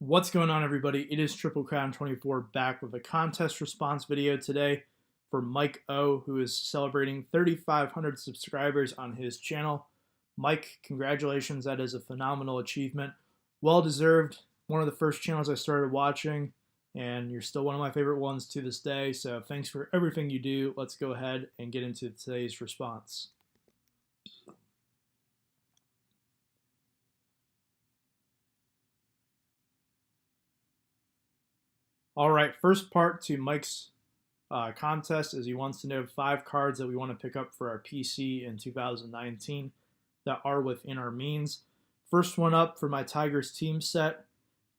What's going on, everybody? It is Triple Crown 24 back with a contest response video today for MikeO, who is celebrating 3,500 subscribers on his channel. Mike, congratulations. That is a phenomenal achievement. Well deserved. One of the first channels I started watching, and you're still one of my favorite ones to this day. So thanks for everything you do. Let's go ahead and get into today's response. All right, first part to Mike's contest is he wants to know 5 cards that we want to pick up for our PC in 2019 that are within our means. First one up for my Tigers team set,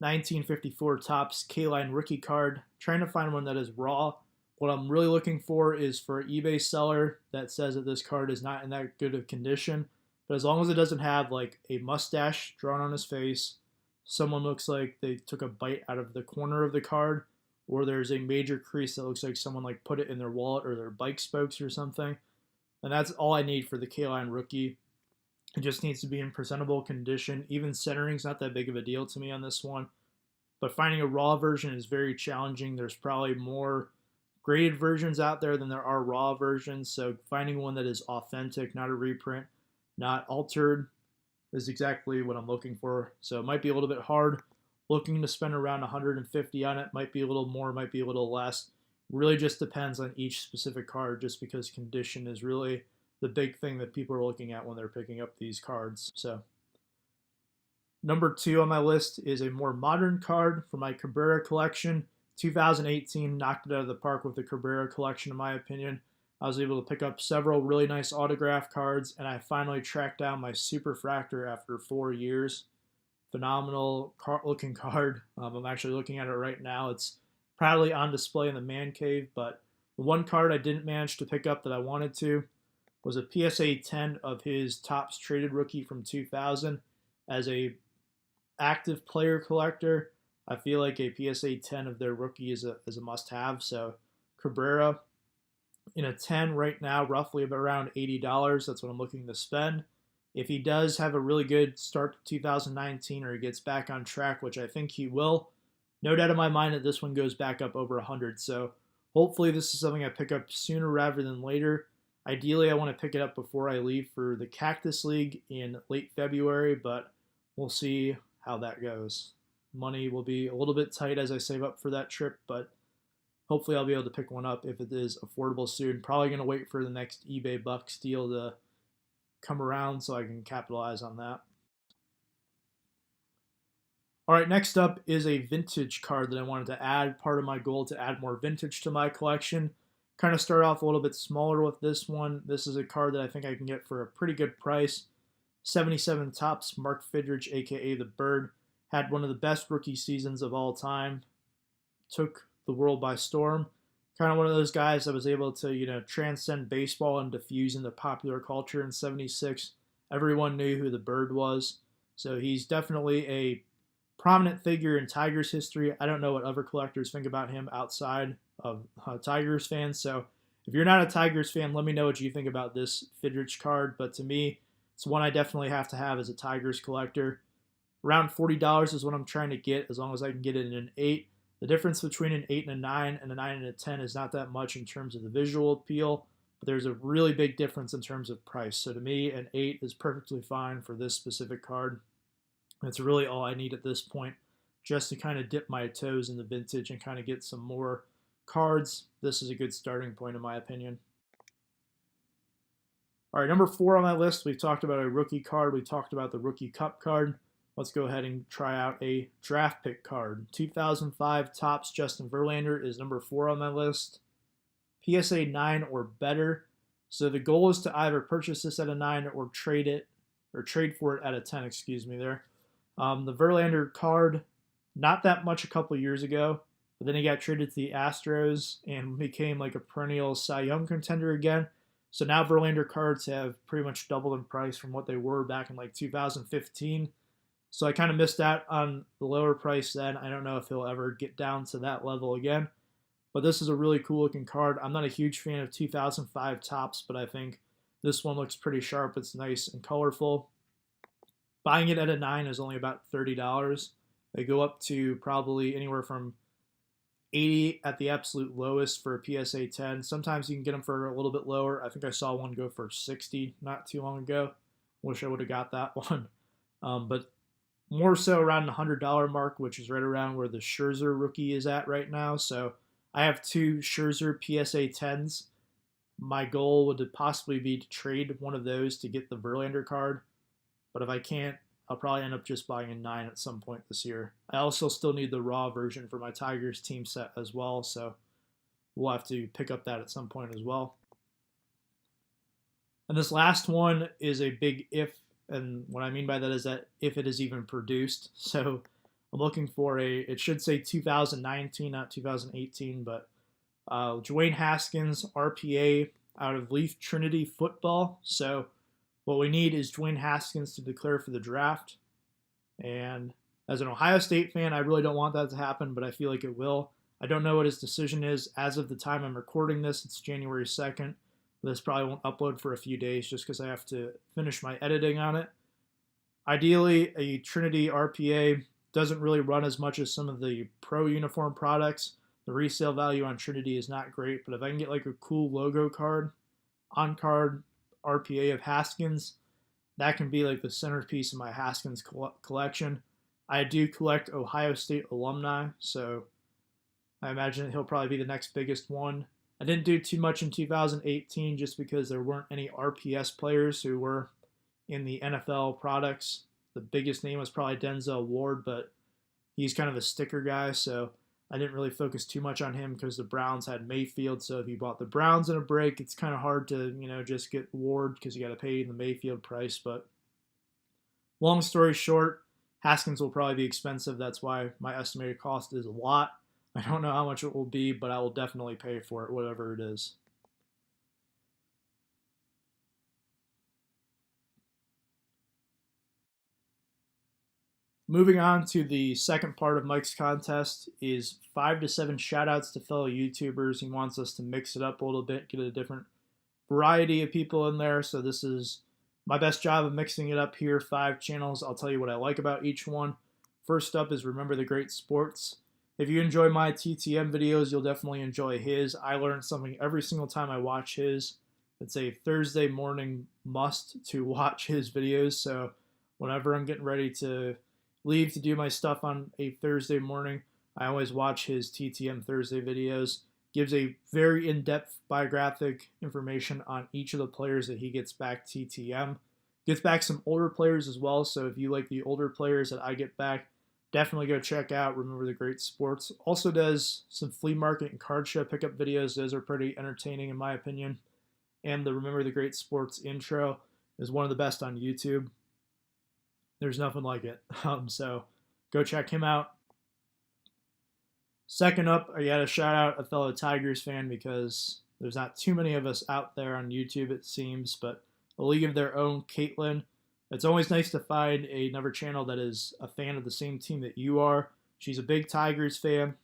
1954 Topps K-Line rookie card. Trying to find one that is raw. What I'm really looking for is for an eBay seller that says that this card is not in that good of condition. But as long as it doesn't have like a mustache drawn on his face, someone looks like they took a bite out of the corner of the card, or there's a major crease that looks like someone like put it in their wallet or their bike spokes or something. And that's all I need for the K-Line rookie. It just needs to be in presentable condition. Even centering's not that big of a deal to me on this one. But finding a raw version is very challenging. There's probably more graded versions out there than there are raw versions. So finding one that is authentic, not a reprint, not altered, is exactly what I'm looking for. So it might be a little bit hard. Looking to spend around 150 on it. Might be a little more, might be a little less. Really just depends on each specific card, just because condition is really the big thing that people are looking at when they're picking up these cards. So number 2 on my list is a more modern card for my Cabrera collection. 2018 knocked it out of the park with the Cabrera collection, in my opinion. I was able to pick up several really nice autograph cards, and I finally tracked down my Superfractor after 4 years. Phenomenal looking card. I'm actually looking at it right now. It's proudly on display in the man cave, but the one card I didn't manage to pick up that I wanted to was a PSA 10 of his Topps traded rookie from 2000. As a active player collector, I feel like a PSA 10 of their rookie is a must-have. So Cabrera in a 10 right now, roughly around $80. That's what I'm looking to spend. If he does have a really good start to 2019, or he gets back on track, which I think he will, no doubt in my mind that this one goes back up over 100. So hopefully this is something I pick up sooner rather than later. Ideally, I want to pick it up before I leave for the Cactus League in late February, but we'll see how that goes. Money will be a little bit tight as I save up for that trip, but hopefully I'll be able to pick one up if it is affordable soon. Probably going to wait for the next eBay Bucks deal to come around so I can capitalize on that. All right, next up is a vintage card that I wanted to add. Part of my goal to add more vintage to my collection. Kind of start off a little bit smaller with this one. This is a card that I think I can get for a pretty good price. 77 Topps Mark Fidrych, aka the Bird. Had one of the best rookie seasons of all time. Took the world by storm. Kind of one of those guys that was able to, transcend baseball and diffuse into popular culture in 76. Everyone knew who the Bird was. So he's definitely a prominent figure in Tigers history. I don't know what other collectors think about him outside of Tigers fans. So if you're not a Tigers fan, let me know what you think about this Fidrych card. But to me, it's one I definitely have to have as a Tigers collector. Around $40 is what I'm trying to get, as long as I can get it in an 8. The difference between an 8 and a 9 and a 9 and a 10 is not that much in terms of the visual appeal, but there's a really big difference in terms of price. So to me, an 8 is perfectly fine for this specific card. That's really all I need at this point, just to kind of dip my toes in the vintage and kind of get some more cards. This is a good starting point in my opinion. All right, number 4 on my list, we've talked about a rookie card. We talked about the Rookie Cup card. Let's go ahead and try out a draft pick card. 2005 Topps Justin Verlander is number 4 on my list. PSA 9 or better. So the goal is to either purchase this at a 9 or trade for it at a 10, excuse me there. The Verlander card, not that much a couple years ago, but then he got traded to the Astros and became like a perennial Cy Young contender again. So now Verlander cards have pretty much doubled in price from what they were back in like 2015. So I kind of missed out on the lower price then. I don't know if he'll ever get down to that level again. But this is a really cool looking card. I'm not a huge fan of 2005 Topps, but I think this one looks pretty sharp. It's nice and colorful. Buying it at a 9 is only about $30. They go up to probably anywhere from 80 at the absolute lowest for a PSA 10. Sometimes you can get them for a little bit lower. I think I saw one go for 60 not too long ago. Wish I would have got that one. But more so around the $100 mark, which is right around where the Scherzer rookie is at right now. So I have two Scherzer PSA 10s. My goal would possibly be to trade one of those to get the Verlander card. But if I can't, I'll probably end up just buying a 9 at some point this year. I also still need the raw version for my Tigers team set as well, so we'll have to pick up that at some point as well. And this last one is a big if, and what I mean by that is that if it is even produced. So I'm looking for it should say 2019, not 2018, but Dwayne Haskins, RPA, out of Leaf Trinity Football. So what we need is Dwayne Haskins to declare for the draft. And as an Ohio State fan, I really don't want that to happen, but I feel like it will. I don't know what his decision is. As of the time I'm recording this, it's January 2nd. This probably won't upload for a few days just because I have to finish my editing on it. Ideally, a Trinity RPA doesn't really run as much as some of the pro uniform products. The resale value on Trinity is not great, but if I can get like a cool logo card, on-card RPA of Haskins, that can be like the centerpiece of my Haskins collection. I do collect Ohio State alumni, so I imagine he'll probably be the next biggest one. I didn't do too much in 2018 just because there weren't any RPS players who were in the NFL products. The biggest name was probably Denzel Ward, but he's kind of a sticker guy, so I didn't really focus too much on him because the Browns had Mayfield. So if you bought the Browns in a break, it's kind of hard to, just get Ward because you got to pay the Mayfield price. But long story short, Haskins will probably be expensive. That's why my estimated cost is a lot. I don't know how much it will be, but I will definitely pay for it, whatever it is. Moving on to the second part of Mike's contest is 5 to 7 shoutouts to fellow YouTubers. He wants us to mix it up a little bit, get a different variety of people in there. So this is my best job of mixing it up here. 5 channels. I'll tell you what I like about each one. First up is Remember the Great Sports. If you enjoy my TTM videos, you'll definitely enjoy his. I learn something every single time I watch his. It's a Thursday morning must to watch his videos. So whenever I'm getting ready to leave to do my stuff on a Thursday morning, I always watch his TTM Thursday videos. Gives a very in-depth biographic information on each of the players that he gets back TTM. Gets back some older players as well, so if you like the older players that I get back, definitely go check out Remember the Great Sports. Also does some flea market and card show pickup videos. Those are pretty entertaining in my opinion. And the Remember the Great Sports intro is one of the best on YouTube. There's nothing like it. So go check him out. Second up, I got to shout out a fellow Tigers fan because there's not too many of us out there on YouTube, it seems, but A League of Their Own, Caitlin. It's always nice to find another channel that is a fan of the same team that you are. She's a big Tigers fan,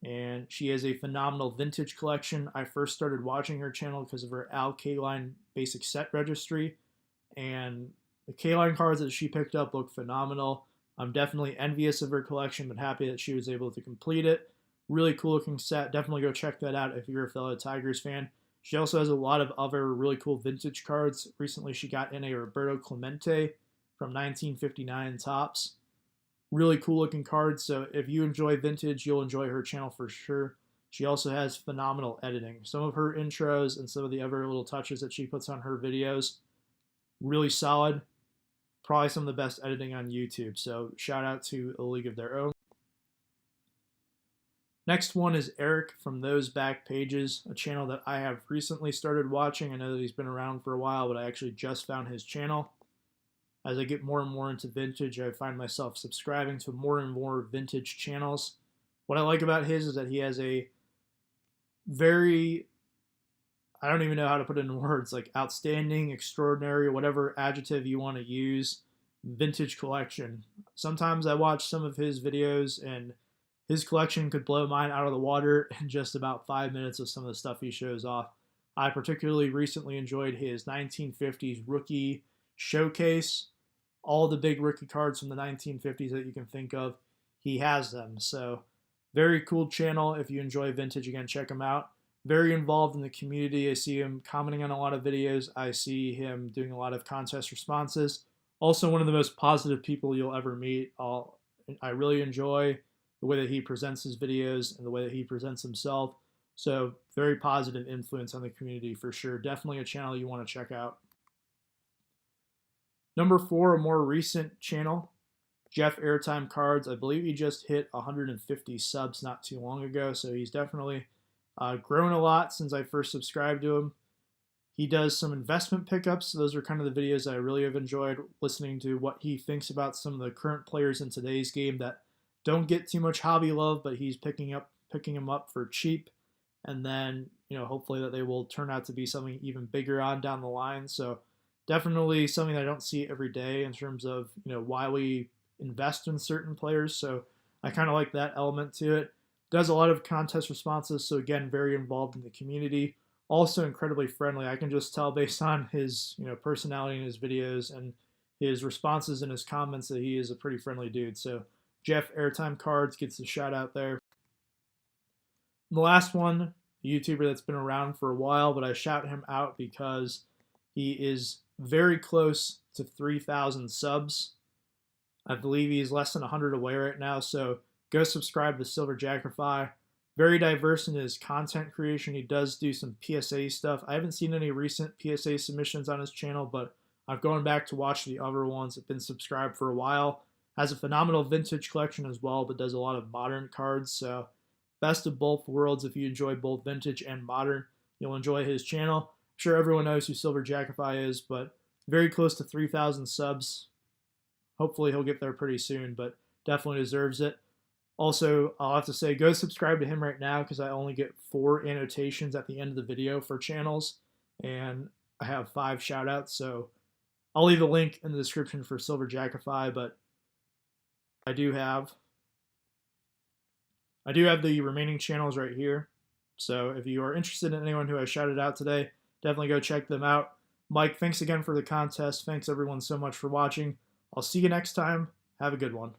and she has a phenomenal vintage collection. I first started watching her channel because of her Al Kaline basic set registry, and the Kaline cards that she picked up look phenomenal. I'm definitely envious of her collection, but happy that she was able to complete it. Really cool looking set. Definitely go check that out if you're a fellow Tigers fan. She also has a lot of other really cool vintage cards. Recently, she got in a Roberto Clemente from 1959 Topps. Really cool looking cards. So if you enjoy vintage, you'll enjoy her channel for sure. She also has phenomenal editing. Some of her intros and some of the other little touches that she puts on her videos, really solid. Probably some of the best editing on YouTube. So shout out to A League of Their Own. Next one is Eric from ThoseBackPages, a channel that I have recently started watching. I know that he's been around for a while, but I actually just found his channel. As I get more and more into vintage, I find myself subscribing to more and more vintage channels. What I like about his is that he has a very, I don't even know how to put it in words, like outstanding, extraordinary, whatever adjective you want to use, vintage collection. Sometimes I watch some of his videos and his collection could blow mine out of the water in just about 5 minutes of some of the stuff he shows off. I particularly recently enjoyed his 1950s rookie showcase. all the big rookie cards from the 1950s that you can think of, he has them. So very cool channel. If you enjoy vintage, again, check him out. Very involved in the community. I see him commenting on a lot of videos. I see him doing a lot of contest responses. Also one of the most positive people you'll ever meet. I really enjoy the way that he presents his videos and the way that he presents himself. So very positive influence on the community for sure. Definitely a channel you want to check out. Number 4, a more recent channel, Jeff AirTime Cards. I believe he just hit 150 subs not too long ago, so he's definitely grown a lot since I first subscribed to him. He does some investment pickups. So those are kind of the videos I really have enjoyed, listening to what he thinks about some of the current players in today's game that don't get too much hobby love, but he's picking them up for cheap, and then hopefully that they will turn out to be something even bigger on down the line. So definitely something that I don't see every day in terms of why we invest in certain players. So I kind of like that element to it. Does a lot of contest responses, so again, very involved in the community. Also incredibly friendly. I can just tell based on his personality in his videos and his responses and his comments that he is a pretty friendly dude. So Jeff AirTime Cards gets a shout out there. And the last one, a YouTuber that's been around for a while, but I shout him out because he is very close to 3,000 subs. I believe he's less than 100 away right now, so go subscribe to SilverJackerFi. Very diverse in his content creation. He does do some PSA stuff. I haven't seen any recent PSA submissions on his channel, but I've gone back to watch the other ones. I've been subscribed for a while. Has a phenomenal vintage collection as well, but does a lot of modern cards. So best of both worlds. If you enjoy both vintage and modern, you'll enjoy his channel. I'm sure everyone knows who SilverJackerFi is, but very close to 3,000 subs. Hopefully he'll get there pretty soon, but definitely deserves it. Also, I'll have to say, go subscribe to him right now because I only get 4 annotations at the end of the video for channels, and I have 5 shoutouts. So I'll leave a link in the description for SilverJackerFi, but I do have the remaining channels right here. So if you are interested in anyone who I shouted out today, definitely go check them out. Mike, thanks again for the contest. Thanks everyone so much for watching. I'll see you next time. Have a good one.